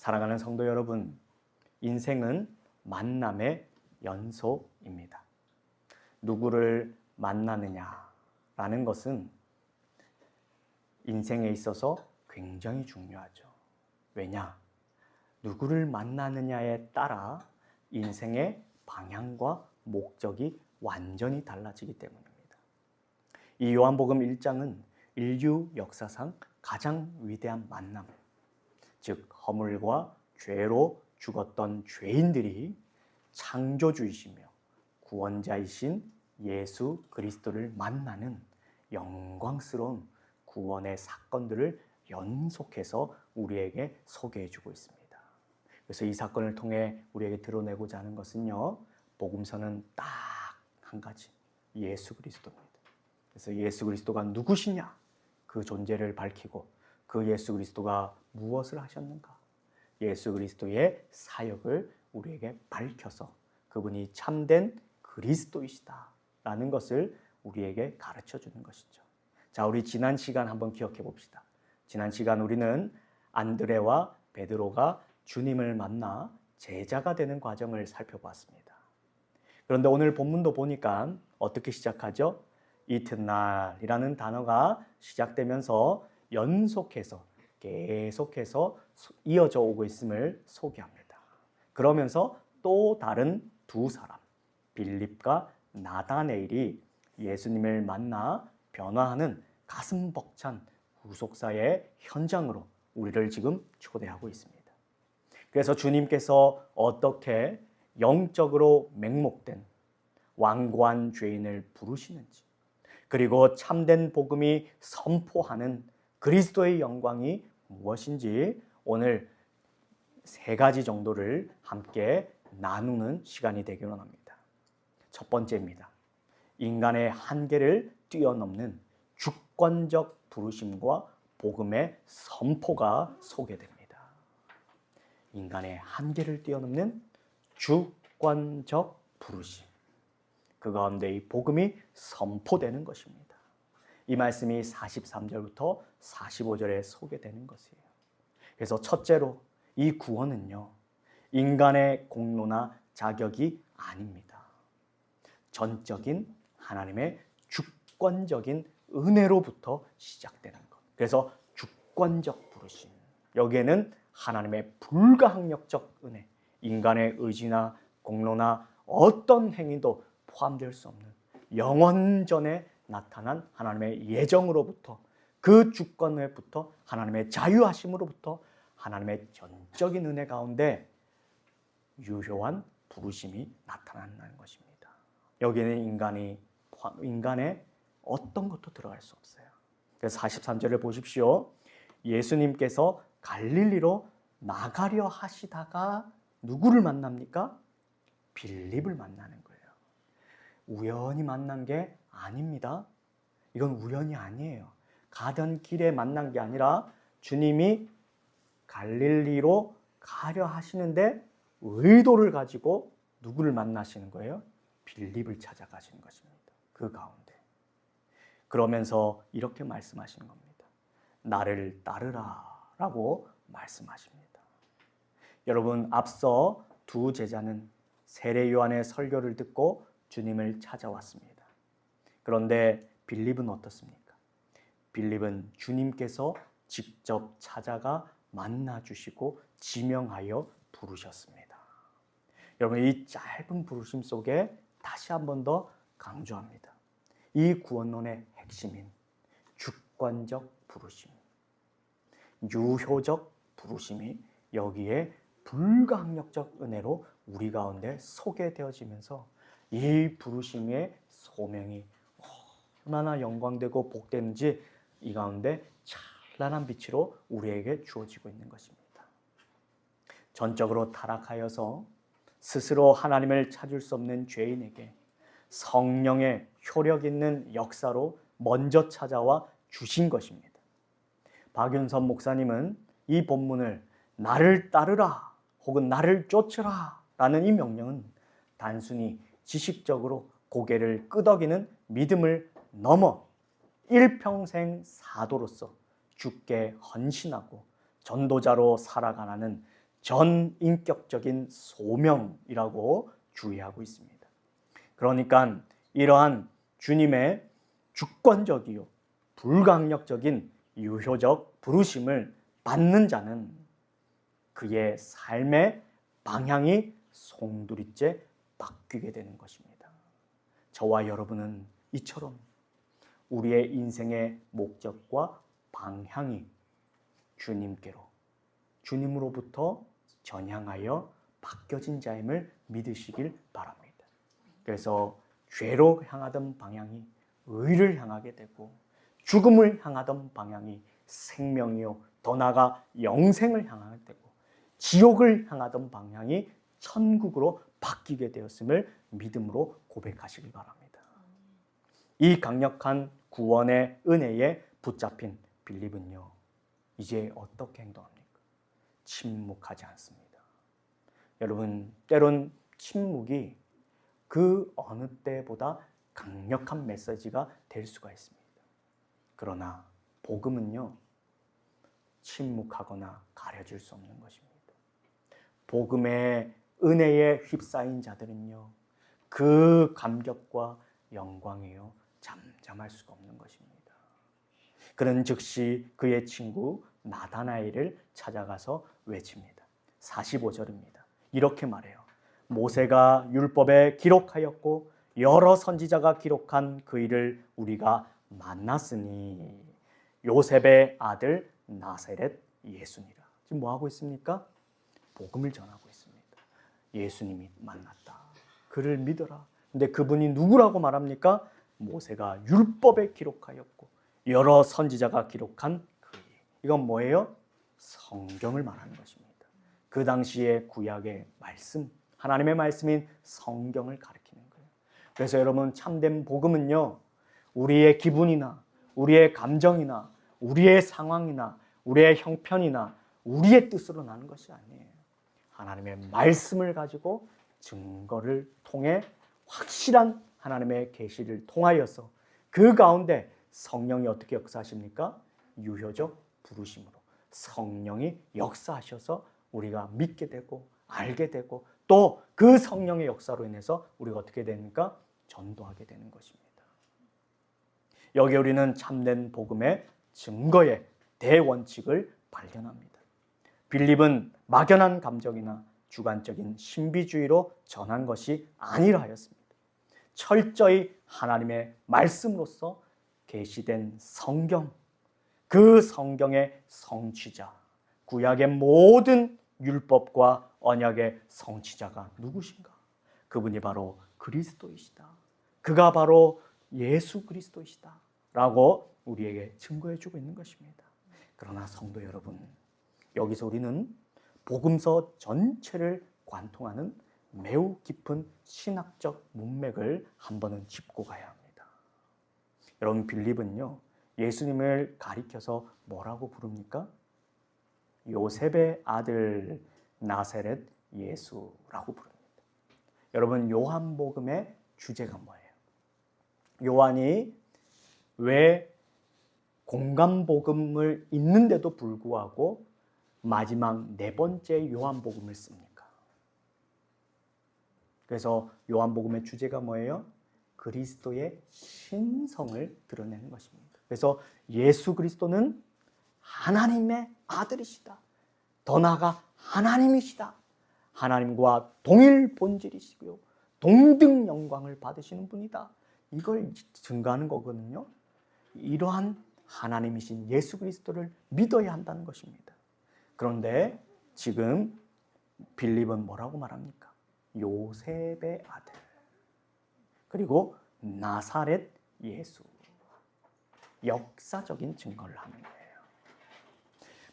사랑하는 성도 여러분, 인생은 만남의 연속입니다. 누구를 만나느냐라는 것은 인생에 있어서 굉장히 중요하죠. 왜냐? 누구를 만나느냐에 따라 인생의 방향과 목적이 완전히 달라지기 때문입니다. 이 요한복음 1장은 인류 역사상 가장 위대한 만남, 즉 허물과 죄로 죽었던 죄인들이 창조주이시며 구원자이신 예수 그리스도를 만나는 영광스러운 구원의 사건들을 연속해서 우리에게 소개해주고 있습니다. 그래서 이 사건을 통해 우리에게 드러내고자 하는 것은요, 복음서는 딱 한 가지, 예수 그리스도입니다. 그래서 예수 그리스도가 누구시냐, 그 존재를 밝히고 그 예수 그리스도가 무엇을 하셨는가, 예수 그리스도의 사역을 우리에게 밝혀서 그분이 참된 그리스도이시다라는 것을 우리에게 가르쳐 주는 것이죠. 자, 우리 지난 시간 한번 기억해 봅시다. 지난 시간 우리는 안드레와 베드로가 주님을 만나 제자가 되는 과정을 살펴보았습니다. 그런데 오늘 본문도 보니까 어떻게 시작하죠? 이튿날이라는 단어가 시작되면서 연속해서 계속해서 이어져 오고 있음을 소개합니다. 그러면서 또 다른 두 사람, 빌립과 나다네일이 예수님을 만나 변화하는 가슴 벅찬 후속사의 현장으로 우리를 지금 초대하고 있습니다. 그래서 주님께서 어떻게 영적으로 맹목된 완고한 죄인을 부르시는지, 그리고 참된 복음이 선포하는 그리스도의 영광이 무엇인지 오늘 세 가지 정도를 함께 나누는 시간이 되기를 원합니다. 첫 번째입니다. 인간의 한계를 뛰어넘는 주권적 부르심과 복음의 선포가 소개됩니다. 인간의 한계를 뛰어넘는 주권적 부르심, 그 가운데 이 복음이 선포되는 것입니다. 이 말씀이 43절부터 45절에 소개되는 것이에요. 그래서 첫째로 이 구원은요, 인간의 공로나 자격이 아닙니다. 전적인 하나님의 주권적인 은혜로부터 시작되는 것. 그래서 주권적 부르심. 여기에는 하나님의 불가항력적 은혜, 인간의 의지나 공로나 어떤 행위도 포함될 수 없는 영원전에 나타난 하나님의 예정으로부터, 그 주권으로부터, 하나님의 자유하심으로부터 하나님의 전적인 은혜 가운데 유효한 부르심이 나타난다는 것입니다. 여기에는 인간의 어떤 것도 들어갈 수 없어요. 그래서 43절을 보십시오. 예수님께서 갈릴리로 나가려 하시다가 누구를 만납니까? 빌립을 만나는 거예요. 우연히 만난 게 아닙니다. 이건 우연이 아니에요. 가던 길에 만난 게 아니라 주님이 갈릴리로 가려 하시는데 의도를 가지고 누구를 만나시는 거예요? 빌립을 찾아가시는 것입니다. 그 가운데. 그러면서 이렇게 말씀하시는 겁니다. 나를 따르라 라고 말씀하십니다. 여러분, 앞서 두 제자는 세례 요한의 설교를 듣고 주님을 찾아왔습니다. 그런데 빌립은 어떻습니까? 빌립은 주님께서 직접 찾아가 만나주시고 지명하여 부르셨습니다. 여러분, 이 짧은 부르심 속에 다시 한 번 더 강조합니다. 이 구원론의 핵심인 주권적 부르심, 유효적 부르심이 여기에 불가항력적 은혜로 우리 가운데 소개되어지면서 이 부르심의 소명이 얼마나 영광되고 복되는지 이 가운데 찬란한 빛으로 우리에게 주어지고 있는 것입니다. 전적으로 타락하여서 스스로 하나님을 찾을 수 없는 죄인에게 성령의 효력 있는 역사로 먼저 찾아와 주신 것입니다. 박윤선 목사님은 이 본문을 나를 따르라 혹은 나를 쫓으라 라는 이 명령은 단순히 지식적으로 고개를 끄덕이는 믿음을 넘어 일평생 사도로서 주께 헌신하고 전도자로 살아가는 전인격적인 소명이라고 주의하고 있습니다. 그러니까 이러한 주님의 주권적이요 불강력적인 유효적 부르심을 받는 자는 그의 삶의 방향이 송두리째 바뀌게 되는 것입니다. 저와 여러분은 이처럼 우리의 인생의 목적과 방향이 주님께로, 주님으로부터 전향하여 바뀌어진 자임을 믿으시길 바랍니다. 그래서 죄로 향하던 방향이 의를 향하게 되고, 죽음을 향하던 방향이 생명이요 더 나아가 영생을 향하게 되고, 지옥을 향하던 방향이 천국으로 바뀌게 되었음을 믿음으로 고백하시길 바랍니다. 이 강력한 구원의 은혜에 붙잡힌 빌립은요, 이제 어떻게 행동합니까? 침묵하지 않습니다. 여러분, 때론 침묵이 그 어느 때보다 강력한 메시지가 될 수가 있습니다. 그러나 복음은요, 침묵하거나 가려질 수 없는 것입니다. 복음의 은혜에 휩싸인 자들은요, 그 감격과 영광에요 잠잠할 수가 없는 것입니다. 그는 즉시 그의 친구 나다나엘을 찾아가서 외칩니다. 45절입니다. 이렇게 말해요. 모세가 율법에 기록하였고 여러 선지자가 기록한 그 일을 우리가 만났으니 요셉의 아들 나사렛 예수니라. 지금 뭐 하고 있습니까? 복음을 전하고 있습니다. 예수님이 만났다. 그를 믿어라. 근데 그분이 누구라고 말합니까? 모세가 율법에 기록하였고 여러 선지자가 기록한 그 일. 이건 뭐예요? 성경을 말하는 것입니다. 그 당시의 구약의 말씀, 하나님의 말씀인 성경을 가리키는 거예요. 그래서 여러분, 참된 복음은요, 우리의 기분이나 우리의 감정이나 우리의 상황이나 우리의 형편이나 우리의 뜻으로 나는 것이 아니에요. 하나님의 말씀을 가지고 증거를 통해 확실한 하나님의 계시를 통하여서 그 가운데 성령이 어떻게 역사하십니까? 유효적 부르심으로 성령이 역사하셔서 우리가 믿게 되고 알게 되고 또 그 성령의 역사로 인해서 우리가 어떻게 됩니까? 전도하게 되는 것입니다. 여기 우리는 참된 복음의 증거의 대원칙을 발견합니다. 빌립은 막연한 감정이나 주관적인 신비주의로 전한 것이 아니라 하였습니다. 철저히 하나님의 말씀으로서 계시된 성경, 그 성경의 성취자, 구약의 모든 율법과 언약의 성취자가 누구신가? 그분이 바로 그리스도이시다. 그가 바로 예수 그리스도이시다 라고 우리에게 증거해주고 있는 것입니다. 그러나 성도 여러분, 여기서 우리는 복음서 전체를 관통하는 매우 깊은 신학적 문맥을 한 번은 짚고 가야 합니다. 여러분, 빌립은요, 예수님을 가리켜서 뭐라고 부릅니까? 요셉의 아들 나사렛 예수라고 부릅니다. 여러분, 요한복음의 주제가 뭐예요? 요한이 왜 공간복음을 읽는데도 불구하고 마지막 네 번째 요한복음을 씁니까? 그래서 요한복음의 주제가 뭐예요? 그리스도의 신성을 드러내는 것입니다. 그래서 예수 그리스도는 하나님의 아들이시다. 더 나아가 하나님이시다. 하나님과 동일 본질이시고요. 동등 영광을 받으시는 분이다. 이걸 증거하는 거거든요. 이러한 하나님이신 예수 그리스도를 믿어야 한다는 것입니다. 그런데 지금 빌립은 뭐라고 말합니까? 요셉의 아들, 그리고 나사렛 예수. 역사적인 증거를 하는 거예요.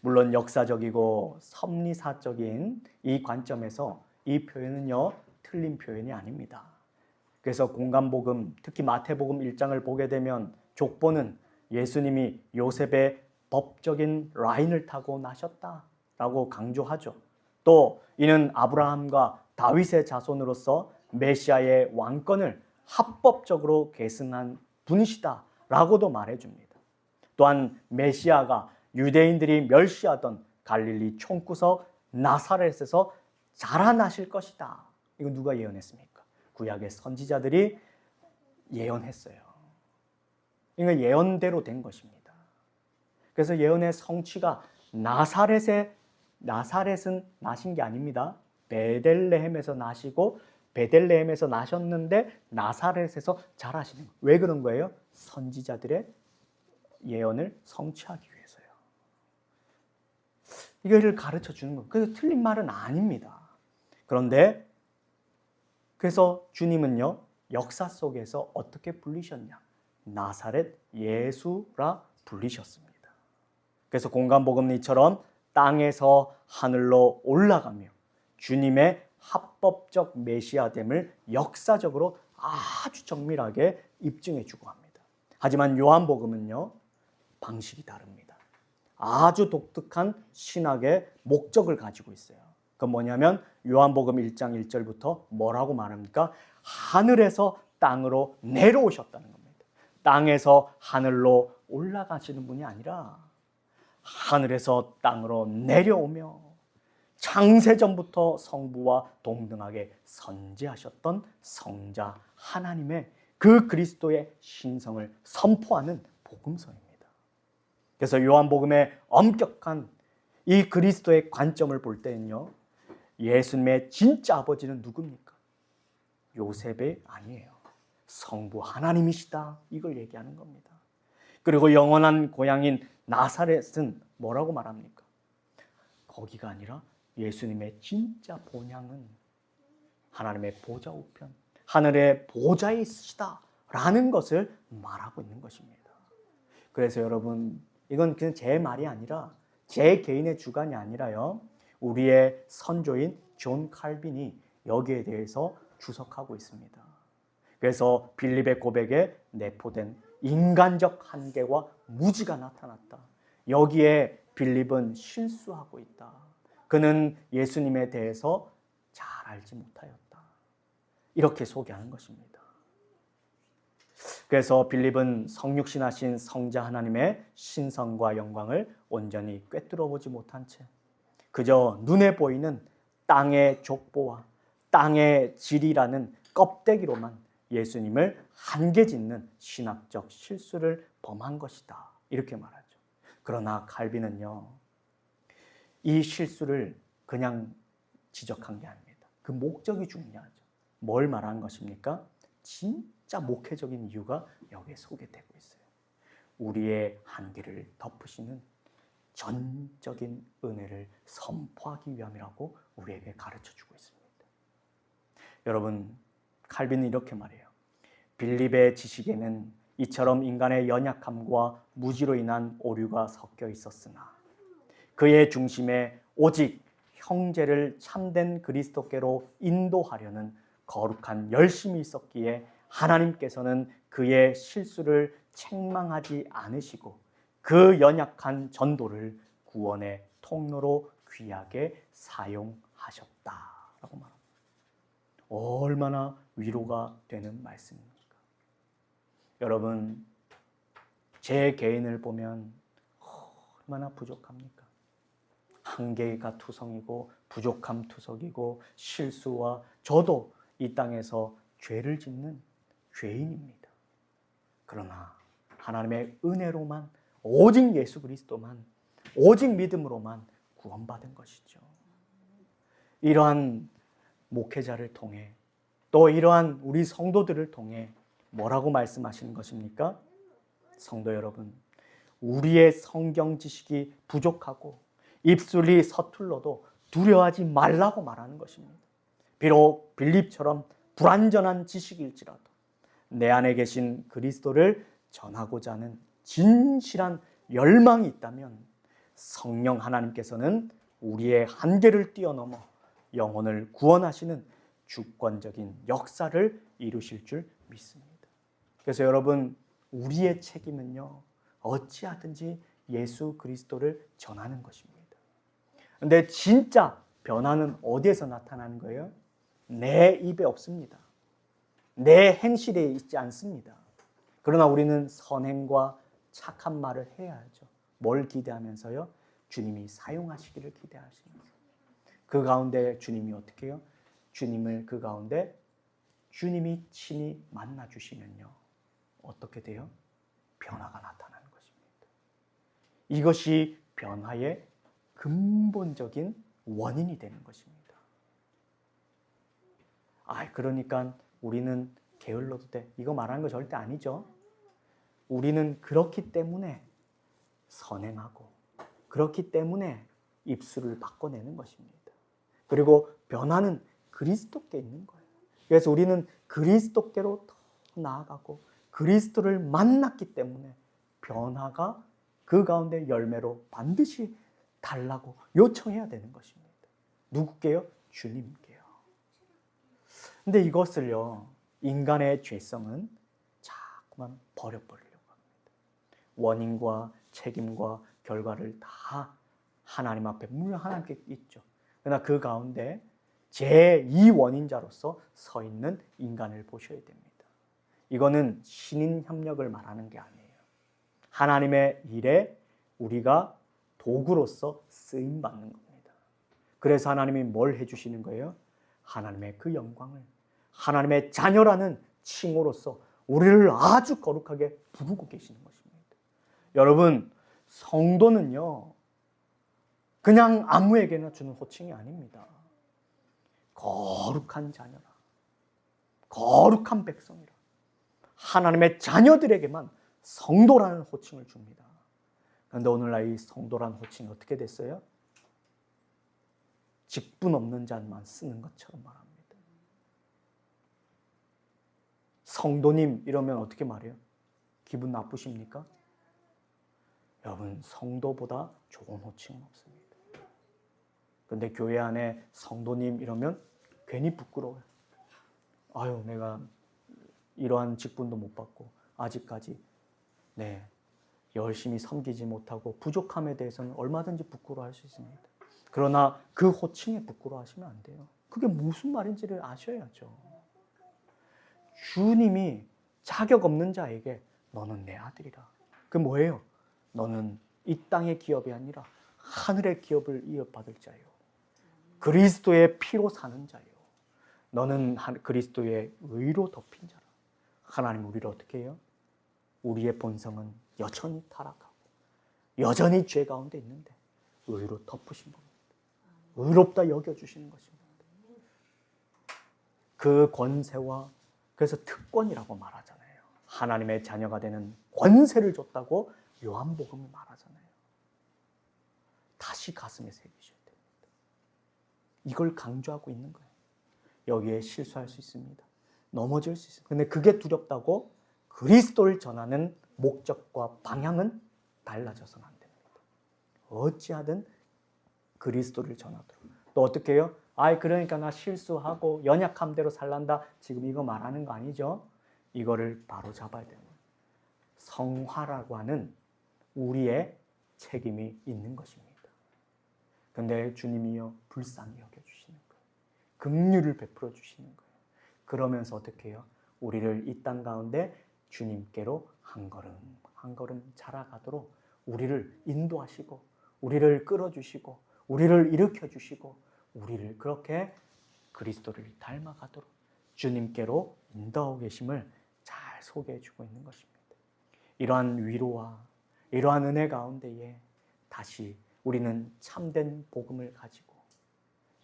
물론 역사적이고 섭리사적인 이 관점에서 이 표현은요, 틀린 표현이 아닙니다. 그래서 공간복음, 특히 마태복음 1장을 보게 되면 족보는 예수님이 요셉의 법적인 라인을 타고 나셨다라고 강조하죠. 또 이는 아브라함과 다윗의 자손으로서 메시아의 왕권을 합법적으로 계승한 분이시다라고도 말해줍니다. 또한 메시아가 유대인들이 멸시하던 갈릴리 총구석 나사렛에서 자라나실 것이다. 이거 누가 예언했습니까? 구약의 선지자들이 예언했어요. 이거 예언대로 된 것입니다. 그래서 예언의 성취가 나사렛은 나신 게 아닙니다. 베들레헴에서 나시고 베들레헴에서 나셨는데 나사렛에서 자라시는 거예요. 왜 그런 거예요? 선지자들의 예언을 성취하기 위해서요. 이거를 가르쳐 주는 거예요. 그래서 틀린 말은 아닙니다. 그런데 그래서 주님은요, 역사 속에서 어떻게 불리셨냐? 나사렛 예수라 불리셨습니다. 그래서 공간복음리처럼 땅에서 하늘로 올라가며 주님의 합법적 메시아됨을 역사적으로 아주 정밀하게 입증해 주고 합니다. 하지만 요한복음은요, 방식이 다릅니다. 아주 독특한 신학의 목적을 가지고 있어요. 그건 뭐냐면 요한복음 1장 1절부터 뭐라고 말합니까? 하늘에서 땅으로 내려오셨다는 겁니다. 땅에서 하늘로 올라가시는 분이 아니라 하늘에서 땅으로 내려오며 창세전부터 성부와 동등하게 선지하셨던 성자 하나님의 그 그리스도의 신성을 선포하는 복음서입니다. 그래서 요한복음의 엄격한 이 그리스도의 관점을 볼 때는요, 예수님의 진짜 아버지는 누굽니까? 요셉이 아니에요. 성부 하나님이시다. 이걸 얘기하는 겁니다. 그리고 영원한 고향인 나사렛은 뭐라고 말합니까? 거기가 아니라 예수님의 진짜 본향은 하나님의 보좌 우편, 하늘의 보좌에 있으시다라는 것을 말하고 있는 것입니다. 그래서 여러분, 이건 그냥 제 말이 아니라 제 개인의 주관이 아니라요, 우리의 선조인 존 칼빈이 여기에 대해서 주석하고 있습니다. 그래서 빌립의 고백에 내포된 인간적 한계와 무지가 나타났다. 여기에 빌립은 실수하고 있다. 그는 예수님에 대해서 잘 알지 못하였다. 이렇게 소개하는 것입니다. 그래서 빌립은 성육신하신 성자 하나님의 신성과 영광을 온전히 꿰뚫어 보지 못한 채 그저 눈에 보이는 땅의 족보와 땅의 질이라는 껍데기로만 예수님을 한계짓는 신학적 실수를 범한 것이다. 이렇게 말하죠. 그러나 칼빈은요, 이 실수를 그냥 지적한 게 아닙니다. 그 목적이 중요하죠. 뭘 말하는 것입니까? 진짜 목회적인 이유가 여기에 소개되고 있어요. 우리의 한계를 덮으시는 전적인 은혜를 선포하기 위함이라고 우리에게 가르쳐주고 있습니다. 여러분, 칼빈은 이렇게 말해요. 빌립의 지식에는 이처럼 인간의 연약함과 무지로 인한 오류가 섞여 있었으나 그의 중심에 오직 형제를 참된 그리스도께로 인도하려는 거룩한 열심이 있었기에 하나님께서는 그의 실수를 책망하지 않으시고 그 연약한 전도를 구원의 통로로 귀하게 사용하셨다라고 말합니다. 얼마나 위로가 되는 말씀입니까? 여러분, 제 개인을 보면 얼마나 부족합니까? 한계가 투성이고 부족함 투성이고 실수와 저도 이 땅에서 죄를 짓는 죄인입니다. 그러나 하나님의 은혜로만, 오직 예수 그리스도만, 오직 믿음으로만 구원받은 것이죠. 이러한 목회자를 통해 또 이러한 우리 성도들을 통해 뭐라고 말씀하시는 것입니까? 성도 여러분, 우리의 성경 지식이 부족하고 입술이 서툴러도 두려워하지 말라고 말하는 것입니다. 비록 빌립처럼 불완전한 지식일지라도 내 안에 계신 그리스도를 전하고자 하는 진실한 열망이 있다면 성령 하나님께서는 우리의 한계를 뛰어넘어 영혼을 구원하시는 주권적인 역사를 이루실 줄 믿습니다. 그래서 여러분, 우리의 책임은요, 어찌하든지 예수 그리스도를 전하는 것입니다. 그런데 진짜 변화는 어디에서 나타나는 거예요? 내 입에 없습니다. 내 행실에 있지 않습니다. 그러나 우리는 선행과 착한 말을 해야 하죠. 뭘 기대하면서요? 주님이 사용하시기를 기대하시면서. 그 가운데 주님이 어떻게 해요? 주님을 그 가운데 주님이 친히 만나 주시면요. 어떻게 돼요? 변화가 나타나는 것입니다. 이것이 변화의 근본적인 원인이 되는 것입니다. 그러니까 우리는 게을러도 돼. 이거 말하는 거 절대 아니죠. 우리는 그렇기 때문에 선행하고 그렇기 때문에 입술을 바꿔내는 것입니다. 그리고 변화는 그리스도께 있는 거예요. 그래서 우리는 그리스도께로 더 나아가고 그리스도를 만났기 때문에 변화가 그 가운데 열매로 반드시 달라고 요청해야 되는 것입니다. 누구께요? 주님께요. 근데 이것을요, 인간의 죄성은 자꾸만 버려버리려고 합니다. 원인과 책임과 결과를 다 하나님 앞에, 물론 하나님께 있죠. 그러나 그 가운데 제2원인자로서 서 있는 인간을 보셔야 됩니다. 이거는 신인 협력을 말하는 게 아니에요. 하나님의 일에 우리가 도구로서 쓰임 받는 겁니다. 그래서 하나님이 뭘 해주시는 거예요? 하나님의 그 영광을, 하나님의 자녀라는 칭호로서 우리를 아주 거룩하게 부르고 계시는 것입니다. 여러분, 성도는요, 그냥 아무에게나 주는 호칭이 아닙니다. 거룩한 자녀라, 거룩한 백성이라, 하나님의 자녀들에게만 성도라는 호칭을 줍니다. 그런데 오늘날 이 성도라는 호칭이 어떻게 됐어요? 직분 없는 자만 쓰는 것처럼 말합니다. 성도님 이러면 어떻게 말해요? 기분 나쁘십니까? 여러분, 성도보다 좋은 호칭은 없습니다. 그런데 교회 안에 성도님 이러면 괜히 부끄러워요. 내가 이러한 직분도 못 받고 아직까지 열심히 섬기지 못하고 부족함에 대해서는 얼마든지 부끄러워할 수 있습니다. 그러나 그 호칭에 부끄러워하시면 안 돼요. 그게 무슨 말인지를 아셔야죠. 주님이 자격 없는 자에게 너는 내 아들이라. 그게 뭐예요? 너는 이 땅의 기업이 아니라 하늘의 기업을 이어받을 자요. 그리스도의 피로 사는 자요. 너는 그리스도의 의로 덮인 자라. 하나님 우리를 어떻게 해요? 우리의 본성은 여전히 타락하고 여전히 죄 가운데 있는데 의로 덮으신 겁니다. 의롭다 여겨주시는 것입니다. 그 권세와, 그래서 특권이라고 말하잖아요. 하나님의 자녀가 되는 권세를 줬다고 요한복음이 말하잖아요. 다시 가슴에 새기셔야 됩니다. 이걸 강조하고 있는 거예요. 여기에 실수할 수 있습니다. 넘어질 수 있습니다. 근데 그게 두렵다고 그리스도를 전하는 목적과 방향은 달라져서는 안 됩니다. 어찌하든 그리스도를 전하도록. 또 어떻게 해요? 그러니까 나 실수하고 연약함 대로 살란다. 지금 이거 말하는 거 아니죠? 이거를 바로 잡아야 됩니다. 성화라고 하는 우리의 책임이 있는 것입니다. 근데 주님이요, 불쌍히 여겨주시는 거예요. 긍휼을 베풀어 주시는 거예요. 그러면서 어떻게 해요? 우리를 이 땅 가운데 주님께로 한 걸음 한 걸음 자라가도록 우리를 인도하시고 우리를 끌어주시고 우리를 일으켜주시고 우리를 그렇게 그리스도를 닮아가도록 주님께로 인도하고 계심을 잘 소개해주고 있는 것입니다. 이러한 위로와 이러한 은혜 가운데에 다시 우리는 참된 복음을 가지고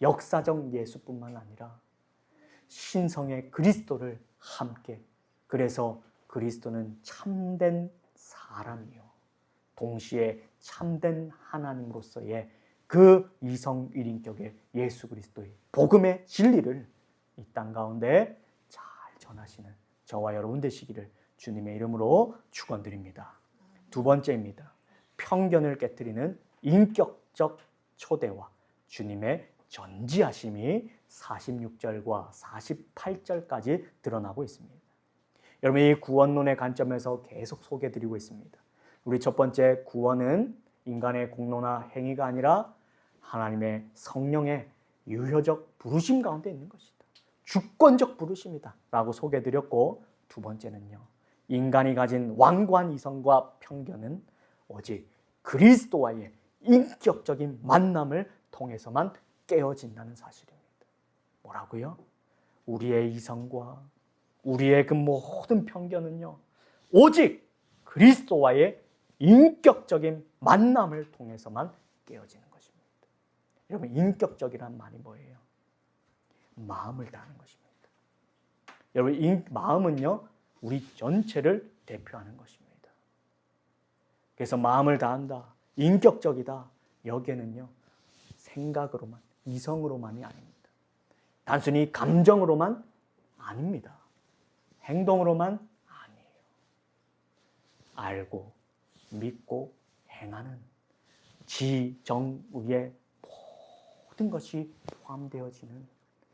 역사적 예수뿐만 아니라 신성의 그리스도를 함께, 그래서 그리스도는 참된 사람이요 동시에 참된 하나님으로서의 그 이성 일인격의 예수 그리스도의 복음의 진리를 이 땅 가운데 잘 전하시는 저와 여러분 되시기를 주님의 이름으로 축원드립니다. 두 번째입니다. 편견을 깨트리는 인격적 초대와 주님의 전지하심이 46절과 48절까지 드러나고 있습니다. 여러분, 이 구원론의 관점에서 계속 소개해드리고 있습니다. 우리 첫 번째, 구원은 인간의 공로나 행위가 아니라 하나님의 성령의 유효적 부르심 가운데 있는 것이다. 주권적 부르심이다 라고 소개해드렸고, 두 번째는요, 인간이 가진 완고한 이성과 편견은 오직 그리스도와의 인격적인 만남을 통해서만 깨어진다는 사실입니다. 뭐라고요? 우리의 이성과 우리의 그 모든 편견은요, 오직 그리스도와의 인격적인 만남을 통해서만 깨어지는 것입니다. 여러분, 인격적이란 말이 뭐예요? 마음을 다하는 것입니다. 여러분, 마음은요, 우리 전체를 대표하는 것입니다. 그래서 마음을 다한다, 인격적이다, 여기에는요, 생각으로만, 이성으로만이 아닙니다. 단순히 감정으로만 아닙니다. 행동으로만 아니에요. 알고, 믿고, 행하는 지정의의 모든 것이 포함되어지는,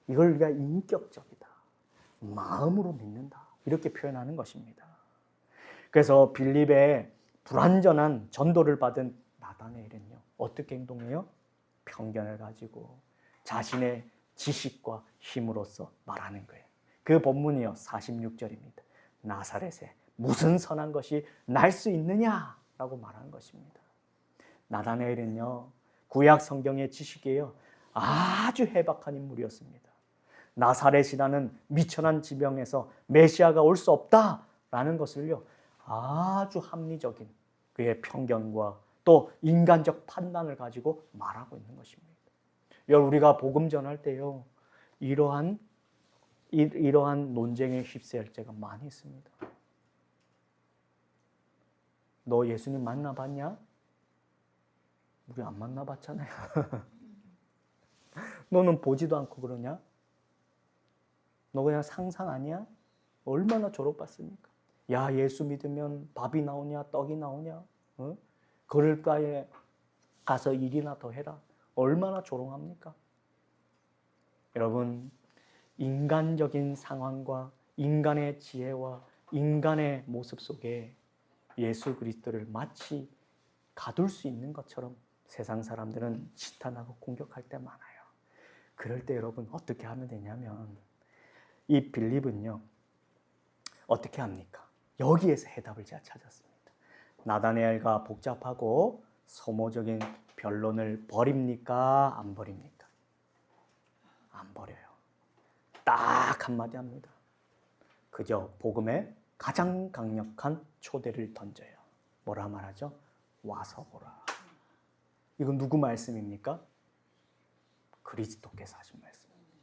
이걸 우리가 인격적이다, 마음으로 믿는다, 이렇게 표현하는 것입니다. 그래서 빌립의 불완전한 전도를 받은 나다나엘은요, 어떻게 행동해요? 편견을 가지고 자신의 지식과 힘으로써 말하는 거예요. 그 본문이요, 46절입니다. 나사렛에 무슨 선한 것이 날 수 있느냐라고 말하는 것입니다. 나다나엘은요, 구약 성경의 지식이에요, 아주 해박한 인물이었습니다. 나사렛이라는 미천한 지명에서 메시아가 올 수 없다라는 것을요, 아주 합리적인 그의 편견과 또 인간적 판단을 가지고 말하고 있는 것입니다. 여러분, 우리가 복음 전할 때요, 이러한 논쟁에 휩쓸릴 때가 많이 있습니다. 너 예수님 만나봤냐? 우리 안 만나봤잖아요. 너는 보지도 않고 그러냐? 너 그냥 상상 아니야? 얼마나 조롱받습니까? 야, 예수 믿으면 밥이 나오냐, 떡이 나오냐? 어? 거릴가에 가서 일이나 더 해라. 얼마나 조롱합니까? 여러분, 인간적인 상황과 인간의 지혜와 인간의 모습 속에 예수 그리스도를 마치 가둘 수 있는 것처럼 세상 사람들은 지탄하고 공격할 때 많아요. 그럴 때 여러분, 어떻게 하면 되냐면, 이 빌립은요, 어떻게 합니까? 여기에서 해답을 제가 찾았습니다. 나다나엘과 복잡하고 소모적인 변론을 버립니까? 안 버립니까? 안 버려요. 딱 한마디 합니다. 그저 복음의 가장 강력한 초대를 던져요. 뭐라 말하죠? 와서 보라. 이건 누구 말씀입니까? 그리스도께서 하신 말씀입니다.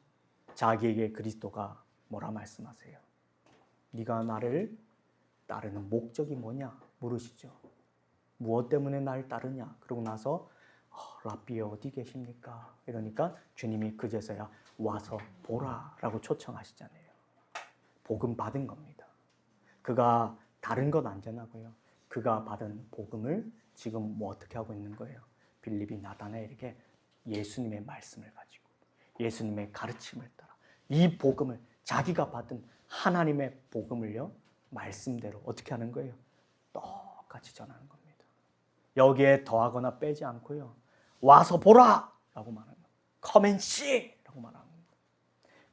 자기에게 그리스도가 뭐라 말씀하세요? 네가 나를 따르는 목적이 뭐냐 물으시죠. 무엇 때문에 날 따르냐? 그러고 나서 랍비 어디 계십니까? 이러니까 주님이 그제서야 와서 보라라고 초청하시잖아요. 복음 받은 겁니다. 그가 다른 건 안전하고요. 그가 받은 복음을 지금 뭐 어떻게 하고 있는 거예요? 빌립이 나다나엘에게 예수님의 말씀을 가지고 예수님의 가르침을 따라 이 복음을, 자기가 받은 하나님의 복음을요, 말씀대로 어떻게 하는 거예요? 똑같이 전하는 겁니다. 여기에 더하거나 빼지 않고요, 와서 보라! 라고 말하는 거예요. Come and see! 라고 말하는 겁니다.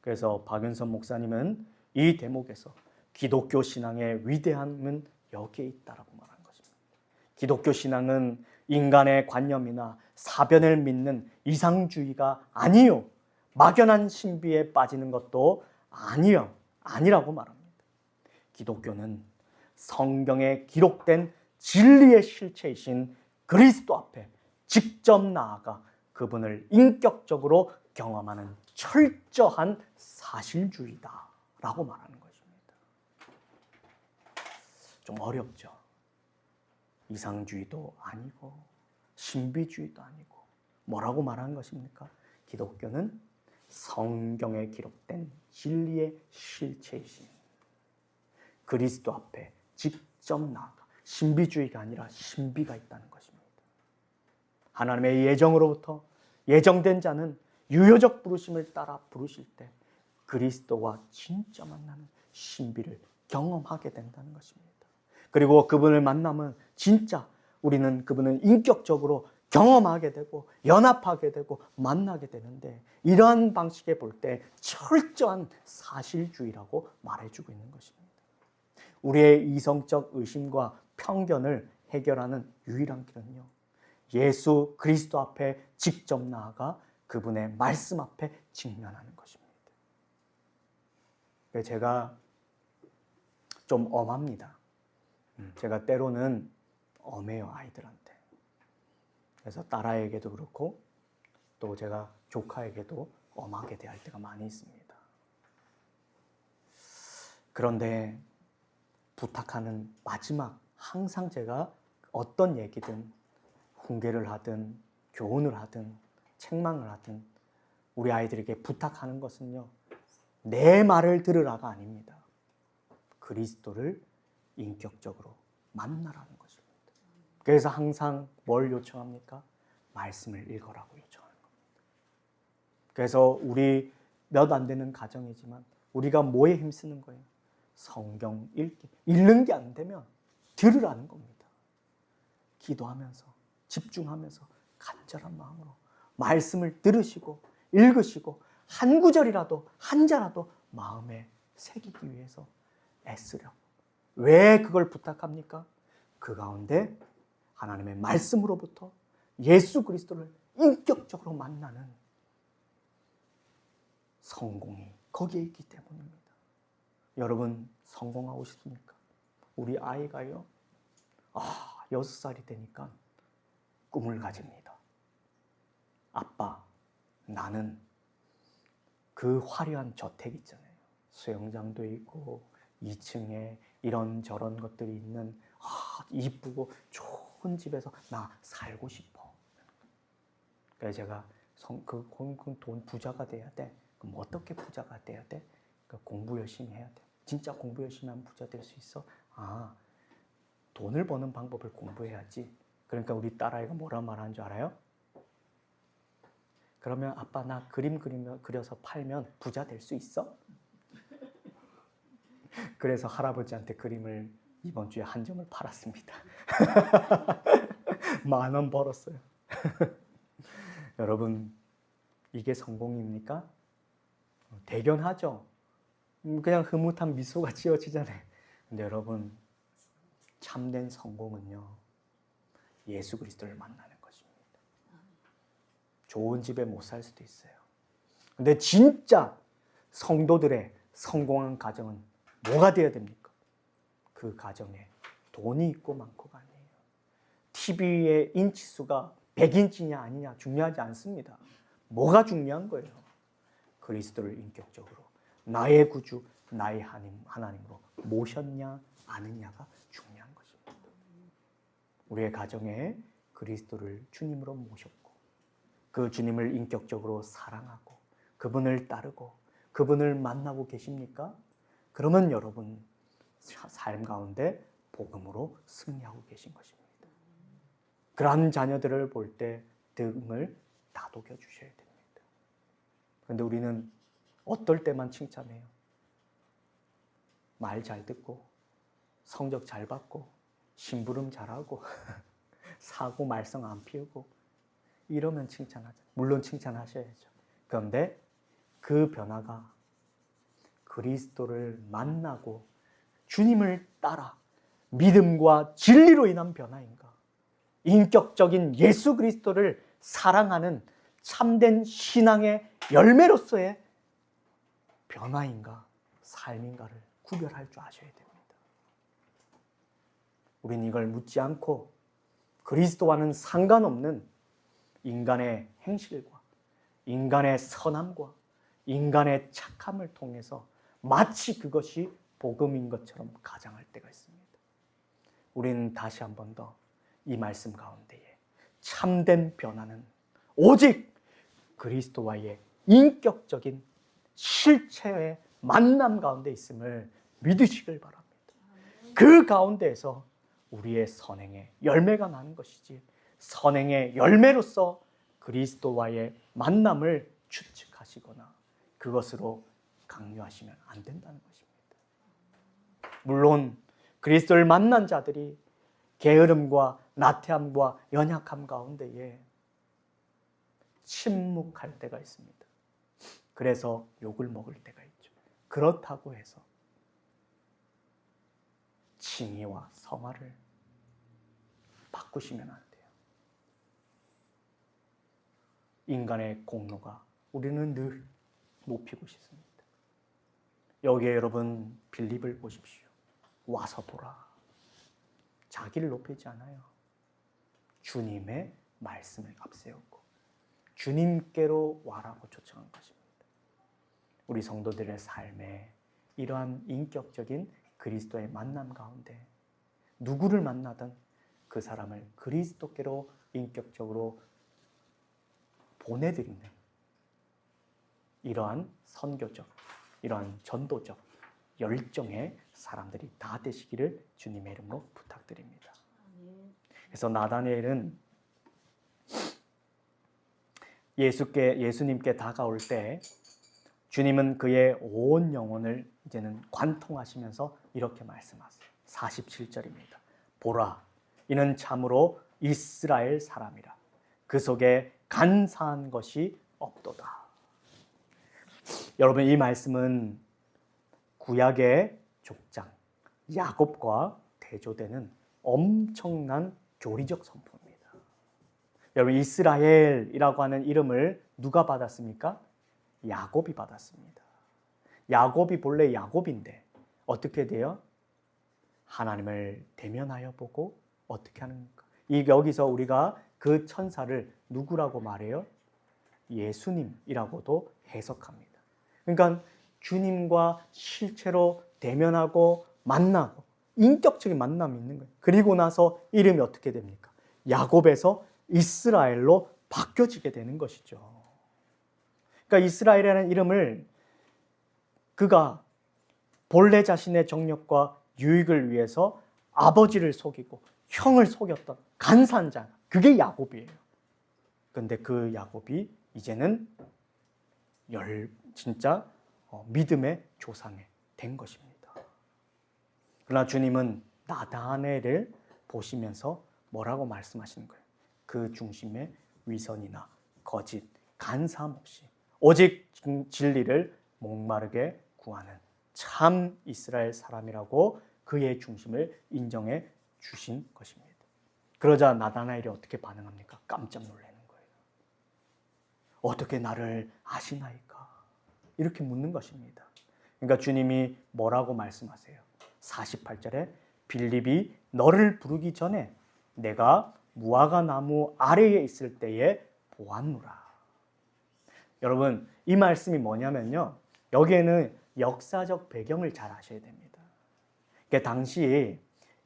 그래서 박윤선 목사님은 이 대목에서 기독교 신앙의 위대함은 여기에 있다라고 말하는 것입니다. 기독교 신앙은 인간의 관념이나 사변을 믿는 이상주의가 아니요, 막연한 신비에 빠지는 것도 아니라고 말합니다. 기독교는 성경에 기록된 진리의 실체이신 그리스도 앞에 직접 나아가 그분을 인격적으로 경험하는 철저한 사실주의다라고 말하는 것입니다. 좀 어렵죠. 이상주의도 아니고 신비주의도 아니고 뭐라고 말하는 것입니까? 기독교는 성경에 기록된 진리의 실체이신 그리스도 앞에 직접 나아가, 신비주의가 아니라 신비가 있다는 것입니다. 하나님의 예정으로부터 예정된 자는 유효적 부르심을 따라 부르실 때 그리스도와 진짜 만나는 신비를 경험하게 된다는 것입니다. 그리고 그분을 만나면 진짜 우리는 그분을 인격적으로 경험하게 되고 연합하게 되고 만나게 되는데, 이러한 방식에 볼 때 철저한 사실주의라고 말해주고 있는 것입니다. 우리의 이성적 의심과 편견을 해결하는 유일한 길은요, 예수 그리스도 앞에 직접 나아가 그분의 말씀 앞에 직면하는 것입니다. 제가 좀 엄합니다. 제가 때로는 엄해요, 아이들한테. 그래서 딸아이에게도 그렇고 또 제가 조카에게도 엄하게 대할 때가 많이 있습니다. 그런데 부탁하는 마지막, 항상 제가 어떤 얘기든 훈계를 하든 교훈을 하든 책망을 하든 우리 아이들에게 부탁하는 것은요, 내 말을 들으라가 아닙니다. 그리스도를 인격적으로 만나라는 것입니다. 그래서 항상 뭘 요청합니까? 말씀을 읽어라고 요청하는 겁니다. 그래서 우리 몇 안 되는 가정이지만 우리가 뭐에 힘쓰는 거예요? 성경 읽기. 읽는 게 안 되면 들으라는 겁니다. 기도하면서 집중하면서 간절한 마음으로 말씀을 들으시고 읽으시고 한 구절이라도 한 자라도 마음에 새기기 위해서 애쓰려고. 왜 그걸 부탁합니까? 그 가운데 하나님의 말씀으로부터 예수 그리스도를 인격적으로 만나는 성공이 거기에 있기 때문입니다. 여러분 성공하고 싶습니까? 우리 아이가요, 6살이 되니까 꿈을 가집니다. 아빠, 나는 그 화려한 저택 있잖아요. 수영장도 있고 2층에 이런저런 것들이 있는 이쁘고 좋은 집에서 나 살고 싶어. 그래서 제가 돈 부자가 돼야 돼. 그럼 어떻게 부자가 돼야 돼? 그러니까 공부 열심히 해야 돼. 진짜 공부 열심히 하면 부자 될 수 있어? 돈을 버는 방법을 공부해야지. 그러니까 우리 딸아이가 뭐라 말하는 줄 알아요? 그러면 아빠 나 그림 그려서 팔면 부자 될 수 있어? 그래서 할아버지한테 그림을 이번 주에 한 점을 팔았습니다. 10,000원 벌었어요. 여러분 이게 성공입니까? 대견하죠. 그냥 흐뭇한 미소가 지어지잖아요. 근데 여러분 참된 성공은요, 예수 그리스도를 만나는 것입니다. 좋은 집에 못 살 수도 있어요. 근데 진짜 성도들의 성공한 가정은 뭐가 되어야 됩니까? 그 가정에 돈이 있고 많고가 아니에요. TV의 인치수가 100인치냐 아니냐 중요하지 않습니다. 뭐가 중요한 거예요? 그리스도를 인격적으로 나의 구주, 나의 하나님으로 모셨냐 아느냐가 중요한 것입니다. 우리의 가정에 그리스도를 주님으로 모셨고 그 주님을 인격적으로 사랑하고 그분을 따르고 그분을 만나고 계십니까? 그러면 여러분 삶 가운데 복음으로 승리하고 계신 것입니다. 그러한 자녀들을 볼 때 등을 다독여 주셔야 됩니다. 그런데 우리는 어떨 때만 칭찬해요? 말 잘 듣고 성적 잘 받고 심부름 잘하고 사고 말썽 안 피우고 이러면 칭찬하죠. 물론 칭찬하셔야죠. 그런데 그 변화가 그리스도를 만나고 주님을 따라 믿음과 진리로 인한 변화인가? 인격적인 예수 그리스도를 사랑하는 참된 신앙의 열매로서의 변화인가? 삶인가를 구별할 줄 아셔야 됩니다. 우린 이걸 묻지 않고 그리스도와는 상관없는 인간의 행실과 인간의 선함과 인간의 착함을 통해서 마치 그것이 복음인 것처럼 가장할 때가 있습니다. 우리는 다시 한 번 더 이 말씀 가운데에 참된 변화는 오직 그리스도와의 인격적인 실체의 만남 가운데 있음을 믿으시길 바랍니다. 그 가운데에서 우리의 선행의 열매가 나는 것이지 선행의 열매로서 그리스도와의 만남을 추측하시거나 그것으로 강요하시면 안 된다는 것입니다. 물론 그리스도를 만난 자들이 게으름과 나태함과 연약함 가운데에 침묵할 때가 있습니다. 그래서 욕을 먹을 때가 있죠. 그렇다고 해서 칭의와 성화를 바꾸시면 안 돼요. 인간의 공로가 우리는 늘 높이고 싶습니다. 여기에 여러분 빌립을 보십시오. 와서 보라. 자기를 높이지 않아요. 주님의 말씀을 앞세우고 주님께로 와라고 초청한 것입니다. 우리 성도들의 삶에 이러한 인격적인 그리스도의 만남 가운데 누구를 만나든 그 사람을 그리스도께로 인격적으로 보내드리는 이러한 선교적, 이러한 전도적 열정의 사람들이 다 되시기를 주님의 이름으로 부탁드립니다. 그래서 나다니엘은 예수님께 다가올 때 주님은 그의 온 영혼을 이제는 관통하시면서 이렇게 말씀하세요. 47절입니다. 보라, 이는 참으로 이스라엘 사람이라. 그 속에 간사한 것이 없도다. 여러분, 이 말씀은 구약의 족장 야곱과 대조되는 엄청난 교리적 선포입니다. 여러분, 이스라엘이라고 하는 이름을 누가 받았습니까? 야곱이 받았습니다. 야곱이 본래 야곱인데 어떻게 돼요? 하나님을 대면하여 보고 어떻게 하는가? 여기서 우리가 그 천사를 누구라고 말해요? 예수님이라고도 해석합니다. 그러니까 주님과 실제로 대면하고 만나고 인격적인 만남이 있는 거예요. 그리고 나서 이름이 어떻게 됩니까? 야곱에서 이스라엘로 바뀌어지게 되는 것이죠. 그러니까 이스라엘이라는 이름을 그가 본래 자신의 정력과 유익을 위해서 아버지를 속이고 형을 속였던 간사한 자, 그게 야곱이에요. 그런데 그 야곱이 이제는 진짜 믿음의 조상이 된 것입니다. 그러나 주님은 나다나엘을 보시면서 뭐라고 말씀하시는 거예요? 그 중심에 위선이나 거짓, 간사함 없이 오직 진리를 목마르게 구하는 참 이스라엘 사람이라고 그의 중심을 인정해 주신 것입니다. 그러자 나다나엘이 어떻게 반응합니까? 깜짝 놀라는 거예요. 어떻게 나를 아시나이까? 이렇게 묻는 것입니다. 그러니까 주님이 뭐라고 말씀하세요? 48절에 빌립이 너를 부르기 전에 내가 무화과 나무 아래에 있을 때에 보았노라. 여러분, 이 말씀이 뭐냐면요, 여기에는 역사적 배경을 잘 아셔야 됩니다. 그러니까 당시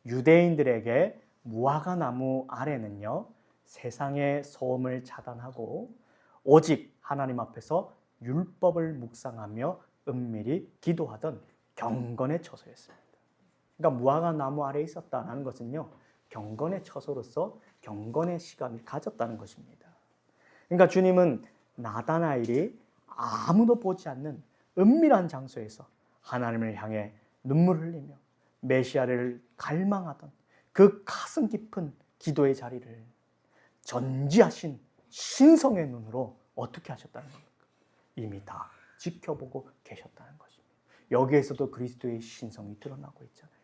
유대인들에게 무화과 나무 아래는요, 세상의 소음을 차단하고 오직 하나님 앞에서 율법을 묵상하며 은밀히 기도하던 경건의 처소였습니다. 그러니까 무화과 나무 아래에 있었다는 것은요, 경건의 처소로서 경건의 시간을 가졌다는 것입니다. 그러니까 주님은 나다나엘이 아무도 보지 않는 은밀한 장소에서 하나님을 향해 눈물을 흘리며 메시아를 갈망하던 그 가슴 깊은 기도의 자리를 전지하신 신성의 눈으로 어떻게 하셨다는 겁니까? 이미 다 지켜보고 계셨다는 것입니다. 여기에서도 그리스도의 신성이 드러나고 있잖아요.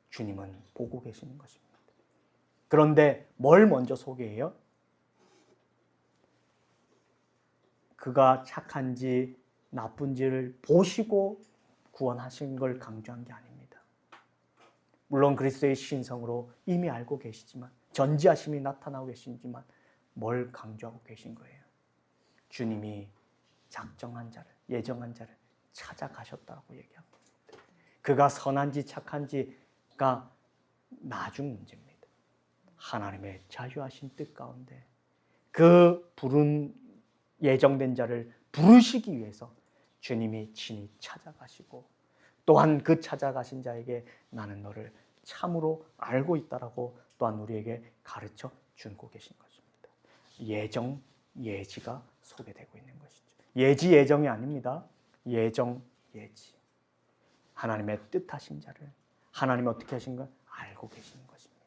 주님은 보고 계시는 것입니다. 그런데 뭘 먼저 소개해요? 그가 착한지 나쁜지를 보시고 구원하신 걸 강조한 게 아닙니다. 물론 그리스도의 신성으로 이미 알고 계시지만, 전지하심이 나타나고 계시지만 뭘 강조하고 계신 거예요? 주님이 작정한 자를, 예정한 자를 찾아가셨다고 얘기합니다. 그가 선한지 착한지가 나중 문제입니다. 하나님의 자유하신 뜻 가운데 그 부른 예정된 자를 부르시기 위해서 주님이 친히 찾아가시고, 또한 그 찾아가신 자에게 나는 너를 참으로 알고 있다라고 또한 우리에게 가르쳐 주고 계신 것입니다. 예정, 예지가 소개되고 있는 것이죠. 예지, 예정이 아닙니다. 예정, 예지. 하나님의 뜻하신 자를 하나님이 어떻게 하신 걸 알고 계시는 것입니다.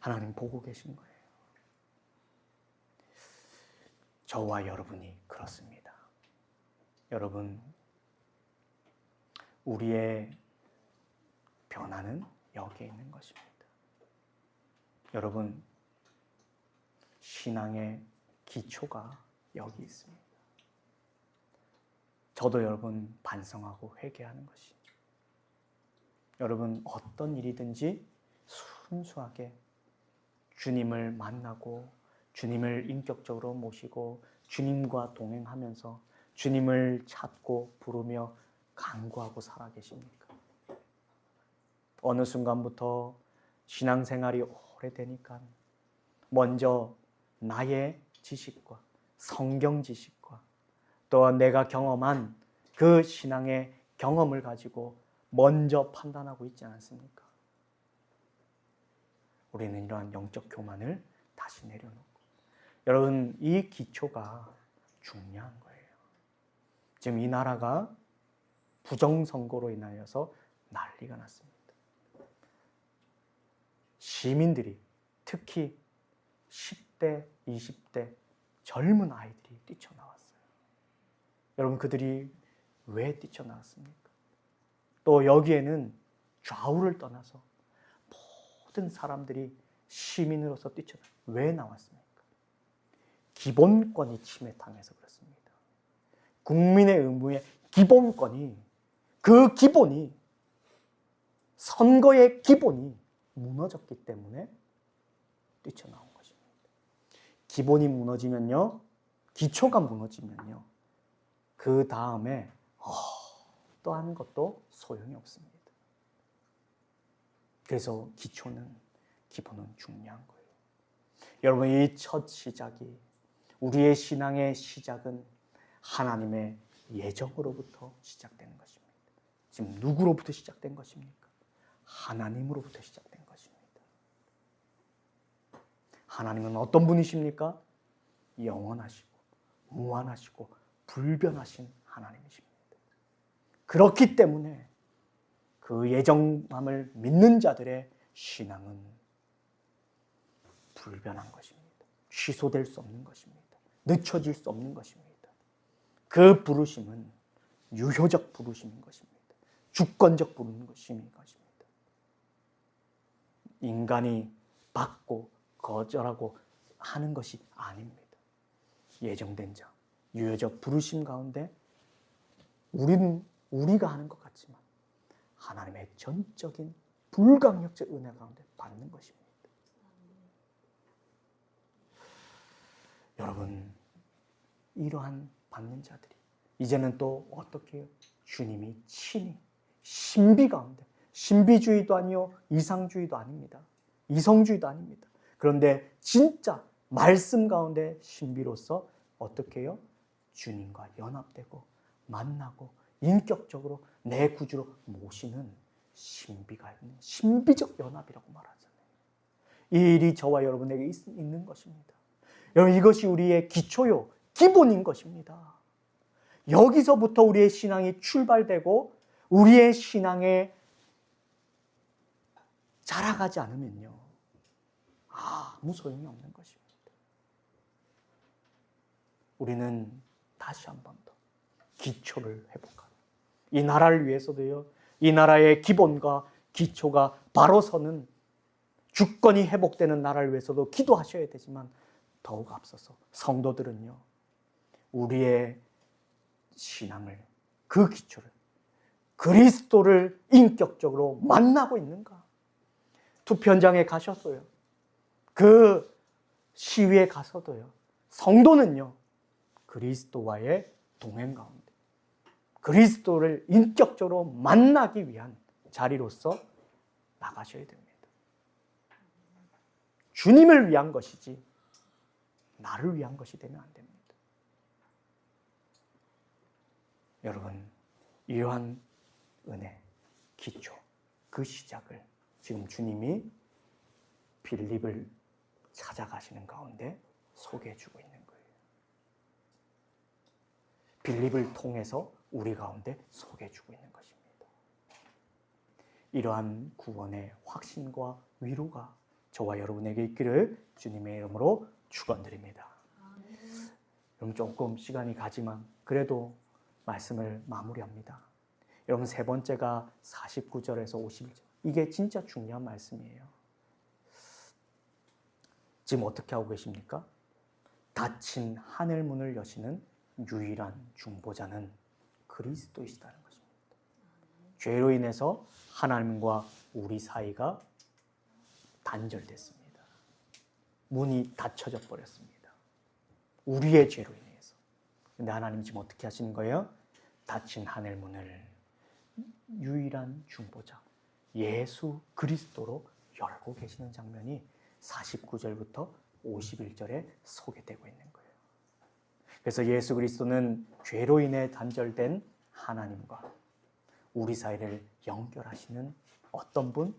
하나님 보고 계신 거예요. 저와 여러분이 그렇습니다. 여러분, 우리의 변화는 여기에 있는 것입니다. 여러분, 신앙의 기초가 여기 있습니다. 저도 여러분 반성하고 회개하는 것이, 여러분 어떤 일이든지 순수하게 주님을 만나고 주님을 인격적으로 모시고 주님과 동행하면서 주님을 찾고 부르며 간구하고 살아 계십니까? 어느 순간부터 신앙생활이 오래되니까 먼저 나의 지식과 성경 지식과 또 내가 경험한 그 신앙의 경험을 가지고 먼저 판단하고 있지 않습니까? 우리는 이러한 영적 교만을 다시 내려놓고, 여러분 이 기초가 중요한 거예요. 지금 이 나라가 부정선거로 인하여서 난리가 났습니다. 시민들이, 특히 10대, 20대 젊은 아이들이 뛰쳐나왔어요. 여러분 그들이 왜 뛰쳐나왔습니까? 또 여기에는 좌우를 떠나서 모든 사람들이 시민으로서 왜 나왔습니까? 기본권이 침해당해서 그렇습니다. 국민의 의무의 기본권이, 그 기본이, 선거의 기본이 무너졌기 때문에 뛰쳐나온 것입니다. 기본이 무너지면요, 기초가 무너지면요, 그 다음에 또 하는 것도 소용이 없습니다. 그래서 기본은 중요한 거예요. 여러분 이 첫 시작이, 우리의 신앙의 시작은 하나님의 예정으로부터 시작되는 것입니다. 지금 누구로부터 시작된 것입니까? 하나님으로부터 시작된 것입니다. 하나님은 어떤 분이십니까? 영원하시고 무한하시고 불변하신 하나님이십니다. 그렇기 때문에 그 예정함을 믿는 자들의 신앙은 불변한 것입니다. 취소될 수 없는 것입니다. 늦춰질 수 없는 것입니다. 그 부르심은 유효적 부르심인 것입니다. 주권적 부르심인 것입니다. 인간이 받고 거절하고 하는 것이 아닙니다. 예정된 자, 유효적 부르심 가운데 우리가 하는 것 같지만 하나님의 전적인 불강력적 은혜 가운데 받는 것입니다. 여러분, 이러한 받는 자들이 이제는 또 어떻게 해요? 주님이 친히 신비 가운데, 신비주의도 아니요 이상주의도 아닙니다. 이성주의도 아닙니다. 그런데 진짜 말씀 가운데 신비로서 어떻게 해요? 주님과 연합되고 만나고 인격적으로 내 구주로 모시는 신비가 있는 신비적 연합이라고 말하잖아요. 이 일이 저와 여러분에게 있는 것입니다. 여러분 이것이 우리의 기초요, 기본인 것입니다. 여기서부터 우리의 신앙이 출발되고 우리의 신앙에 자라가지 않으면요, 아무 소용이 없는 것입니다. 우리는 다시 한 번 더 기초를 회복하고, 이 나라를 위해서도요, 이 나라의 기본과 기초가 바로 서는, 주권이 회복되는 나라를 위해서도 기도하셔야 되지만 더욱 앞서서 성도들은요, 우리의 신앙을, 그 기초를, 그리스도를 인격적으로 만나고 있는가? 투표 현장에 가셔도요, 그 시위에 가서도요, 성도는요, 그리스도와의 동행 가운데 그리스도를 인격적으로 만나기 위한 자리로서 나가셔야 됩니다. 주님을 위한 것이지 나를 위한 것이 되면 안 됩니다. 여러분, 이러한 은혜, 기초, 그 시작을 지금 주님이 빌립을 찾아가시는 가운데 소개해 주고 있는 거예요. 빌립을 통해서 우리 가운데 소개해 주고 있는 것입니다. 이러한 구원의 확신과 위로가 저와 여러분에게 있기를 주님의 이름으로 축원드립니다. 여러분 조금 시간이 가지만 그래도 말씀을 마무리합니다. 여러분 세 번째가 49절에서 51절. 이게 진짜 중요한 말씀이에요. 지금 어떻게 하고 계십니까? 닫힌 하늘 문을 여시는 유일한 중보자는 그리스도이시다는 것입니다. 죄로 인해서 하나님과 우리 사이가 단절됐습니다. 문이 닫혀져 버렸습니다. 우리의 죄로 인해서. 근데 하나님 지금 어떻게 하시는 거예요? 닫힌 하늘 문을 유일한 중보자 예수 그리스도로 열고 계시는 장면이 49절부터 51절에 소개되고 있는 거예요. 그래서 예수 그리스도는 죄로 인해 단절된 하나님과 우리 사이를 연결하시는 어떤 분?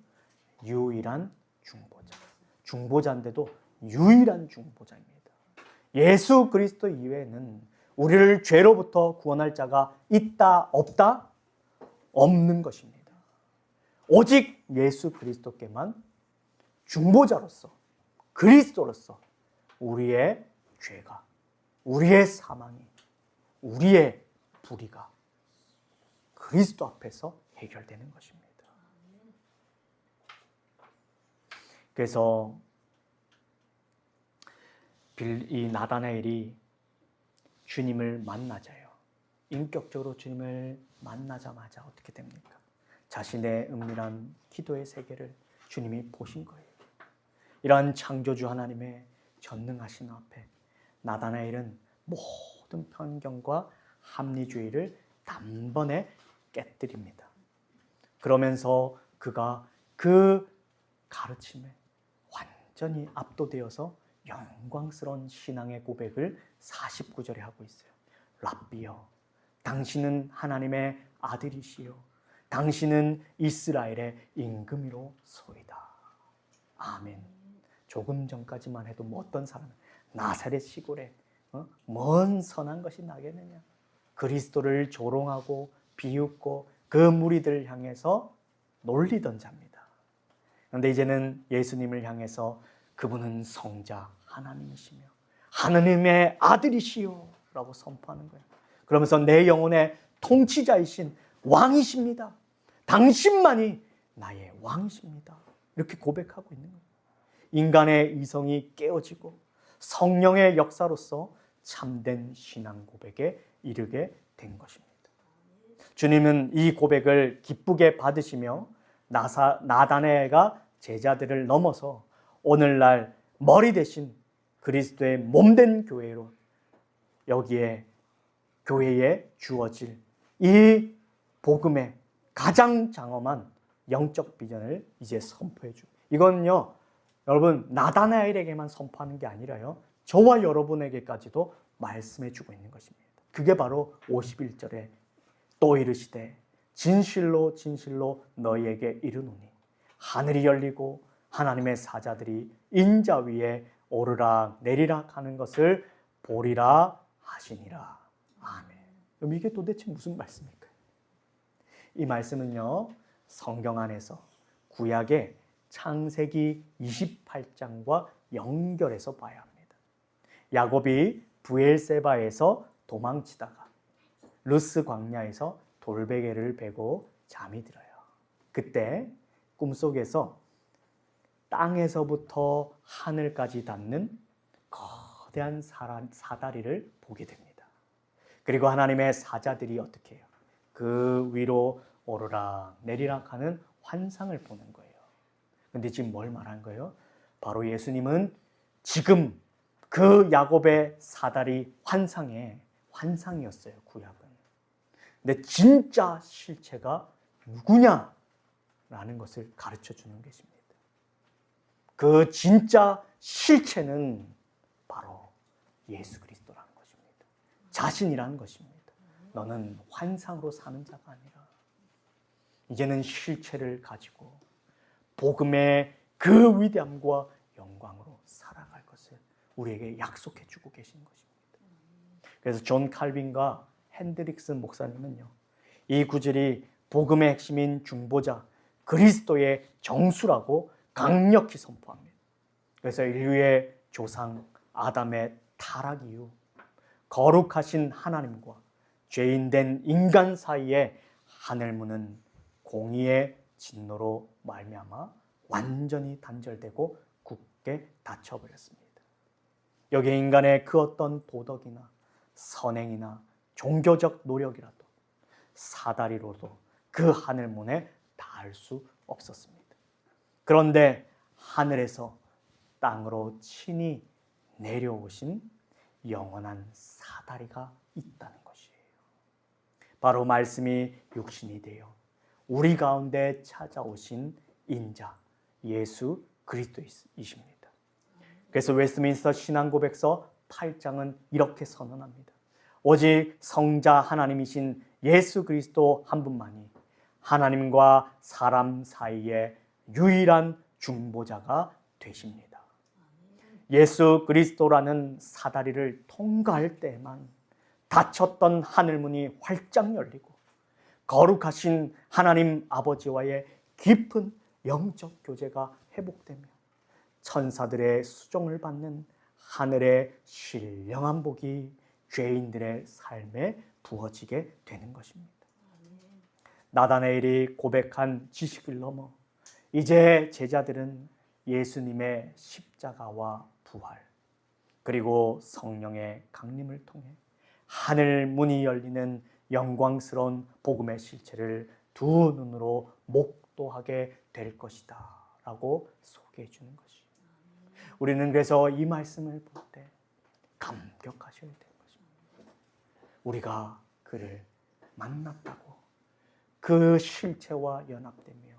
유일한 중보자. 중보자인데도 유일한 중보자입니다. 예수 그리스도 이외에는 우리를 죄로부터 구원할 자가 있다 없다? 없는 것입니다. 오직 예수 그리스도께만 중보자로서 그리스도로서 우리의 죄가, 우리의 사망이, 우리의 불의가 그리스도 앞에서 해결되는 것입니다. 그래서 이 나다나엘이 주님을 만나자요. 인격적으로 주님을 만나자마자 어떻게 됩니까? 자신의 은밀한 기도의 세계를 주님이 보신 거예요. 이러한 창조주 하나님의 전능하신 앞에 나다나엘은 모든 편견과 합리주의를 단번에 깨뜨립니다. 그러면서 그가 그 가르침에 완전히 압도되어서 영광스러운 신앙의 고백을 49절에 하고 있어요. 랍비여, 당신은 하나님의 아들이시요 당신은 이스라엘의 임금이로소이다. 아멘. 조금 전까지만 해도 어떤 사람은 나사렛 시골에 뭔 선한 것이 나겠느냐. 그리스도를 조롱하고 비웃고 그 무리들을 향해서 놀리던 자입니다. 그런데 이제는 예수님을 향해서 그분은 성자 하나님이시며 하나님의 아들이시요 라고 선포하는 거예요. 그러면서 내 영혼의 통치자이신 왕이십니다. 당신만이 나의 왕이십니다. 이렇게 고백하고 있는 거예요. 인간의 이성이 깨어지고 성령의 역사로서 참된 신앙 고백에 이르게 된 것입니다. 주님은 이 고백을 기쁘게 받으시며 나다나엘과 제자들을 넘어서 오늘날 머리 대신 그리스도의 몸된 교회로 여기에 교회에 주어질 이 복음의 가장 장엄한 영적 비전을 이제 선포해 주고, 이건요 여러분 나다나엘에게만 선포하는 게 아니라요 저와 여러분에게까지도 말씀해 주고 있는 것입니다. 그게 바로 51절에 또 이르시되 진실로 진실로 너희에게 이르노니 하늘이 열리고 하나님의 사자들이 인자 위에 오르락 내리락 하는 것을 보리라 하시니라. 아멘. 그럼 이게 도대체 무슨 말씀일까요? 이 말씀은요 성경 안에서 구약의 창세기 28장과 연결해서 봐야 합니다. 야곱이 브엘세바에서 도망치다가 루스 광야에서 돌베개를 베고 잠이 들어요. 그때 꿈속에서 땅에서부터 하늘까지 닿는 거대한 사다리를 보게 됩니다. 그리고 하나님의 사자들이 어떻게 해요? 그 위로 오르락 내리락 하는 환상을 보는 거예요. 근데 지금 뭘 말한 거예요? 바로 예수님은 지금 그 야곱의 사다리 환상이었어요, 구약은. 근데 진짜 실체가 누구냐라는 것을 가르쳐 주는 것입니다. 그 진짜 실체는 바로 예수 그리스도라는 것입니다. 자신이라는 것입니다. 너는 환상으로 사는 자가 아니라 이제는 실체를 가지고 복음의 그 위대함과 영광으로 살아갈 것을 우리에게 약속해 주고 계신 것입니다. 그래서 존 칼빈과 핸드릭스 목사님은요 이 구절이 복음의 핵심인 중보자 그리스도의 정수라고 강력히 선포합니다. 그래서 인류의 조상 아담의 타락 이후 거룩하신 하나님과 죄인된 인간 사이에 하늘문은 공의의 진노로 말미암아 완전히 단절되고 굳게 닫혀버렸습니다. 여기에 인간의 그 어떤 도덕이나 선행이나 종교적 노력이라도 사다리로도 그 하늘문에 닿을 수 없었습니다. 그런데 하늘에서 땅으로 친히 내려오신 영원한 사다리가 있다는 것이에요. 바로 말씀이 육신이 되어 우리 가운데 찾아오신 인자 예수 그리스도이십니다. 그래서 웨스트민스터 신앙고백서 8장은 이렇게 선언합니다. 오직 성자 하나님이신 예수 그리스도 한 분만이 하나님과 사람 사이의 유일한 중보자가 되십니다. 예수 그리스도라는 사다리를 통과할 때에만 닫혔던 하늘문이 활짝 열리고 거룩하신 하나님 아버지와의 깊은 영적 교제가 회복되며 천사들의 수종을 받는 하늘의 신령한 복이 죄인들의 삶에 부어지게 되는 것입니다. 나다나엘이 고백한 지식을 넘어 이제 제자들은 예수님의 십자가와 부활 그리고 성령의 강림을 통해 하늘 문이 열리는 영광스러운 복음의 실체를 두 눈으로 목도하게 될 것이다 라고 소개해 주는 것이에요. 우리는 그래서 이 말씀을 볼 때 감격하셔야 되는 것입니다. 우리가 그를 만났다고 그 실체와 연합되며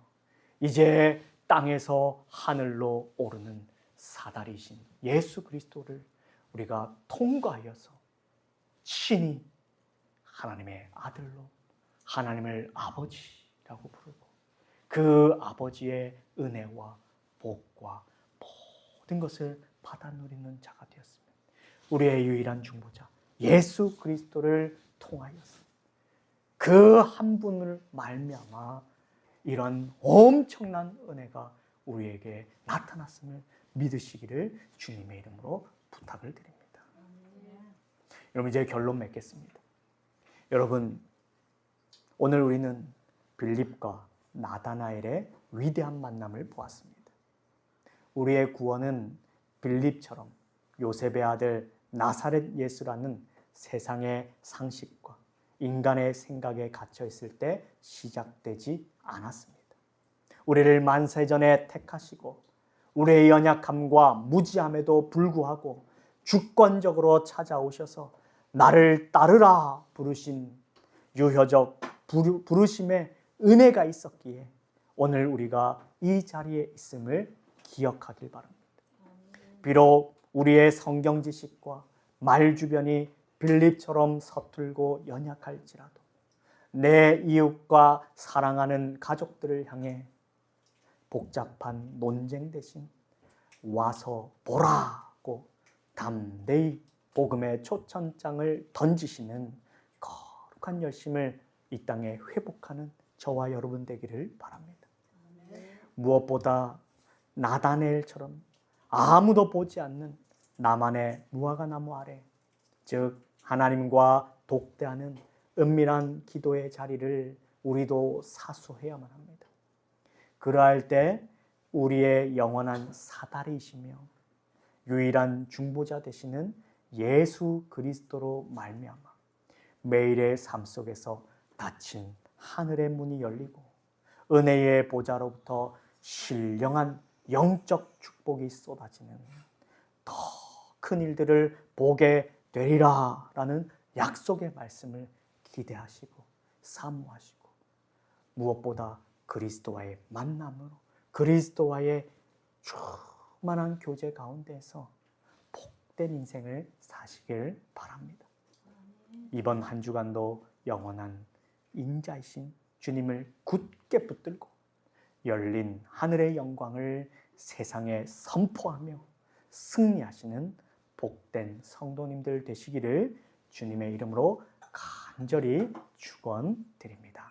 이제 땅에서 하늘로 오르는 사다리이신 예수 그리스도를 우리가 통과하여서 친히 하나님의 아들로 하나님을 아버지라고 부르고 그 아버지의 은혜와 복과 모든 것을 받아 누리는 자가 되었습니다. 우리의 유일한 중보자 예수 그리스도를 통하여서 그 한 분을 말미암아 이런 엄청난 은혜가 우리에게 나타났음을 믿으시기를 주님의 이름으로 부탁을 드립니다. 여러분 이제 결론 맺겠습니다. 여러분 오늘 우리는 빌립과 나다나엘의 위대한 만남을 보았습니다. 우리의 구원은 빌립처럼 요셉의 아들 나사렛 예수라는 세상의 상식과 인간의 생각에 갇혀 있을 때 시작되지 않았습니다. 우리를 만세전에 택하시고 우리의 연약함과 무지함에도 불구하고 주권적으로 찾아오셔서 나를 따르라 부르신 유효적 부르심의 은혜가 있었기에 오늘 우리가 이 자리에 있음을 기억하길 바랍니다. 비록 우리의 성경 지식과 말 주변이 빌립처럼 서툴고 연약할지라도 내 이웃과 사랑하는 가족들을 향해 복잡한 논쟁 대신 와서 보라고 담대히 복음의 초천장을 던지시는 거룩한 열심을 이 땅에 회복하는 저와 여러분 되기를 바랍니다. 무엇보다 나다나엘처럼 아무도 보지 않는 나만의 무화과나무 아래 즉 하나님과 독대하는 은밀한 기도의 자리를 우리도 사수해야만 합니다. 그러할 때 우리의 영원한 사다리이시며 유일한 중보자 되시는 예수 그리스도로 말미암아 매일의 삶 속에서 닫힌 하늘의 문이 열리고 은혜의 보좌로부터 신령한 영적 축복이 쏟아지는 더 큰 일들을 보게 되리라 라는 약속의 말씀을 기대하시고 사모하시고 무엇보다 그리스도와의 만남으로 그리스도와의 충만한 교제 가운데서 복된 인생을 사시길 바랍니다. 이번 한 주간도 영원한 인자이신 주님을 굳게 붙들고 열린 하늘의 영광을 세상에 선포하며 승리하시는 복된 성도님들 되시기를 주님의 이름으로 간절히 축원드립니다.